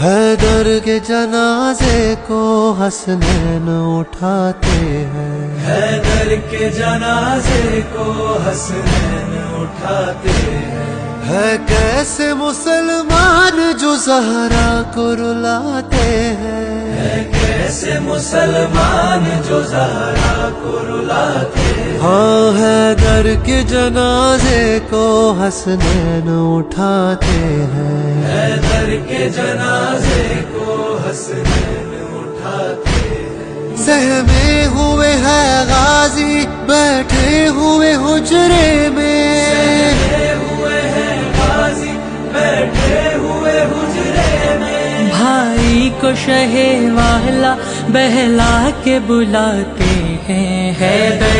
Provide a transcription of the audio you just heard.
حیدر کے جنازے کو حسنین اٹھاتے ہیں، حیدر کے جنازے کو حسنین اٹھاتے ہیں۔ ہے کیسے مسلمان جو زہرا کو رلاتے ہیں، ہے کیسے مسلمان جو زہرا کو رلاتے ہیں۔ ہاں حیدر کے جنازے کو حسنین اٹھاتے ہیں، حیدر کے جنازے کو حسنین اٹھاتے ہیں۔ سہمے ہوئے ہے غازی بیٹھے ہوئے حجرے میں، سہمے ہوئے ہیں غازی بیٹھے ہوئے حجرے میں۔ بھائی کو شہ والا بہلا کے بلاتے ہیں، حیدر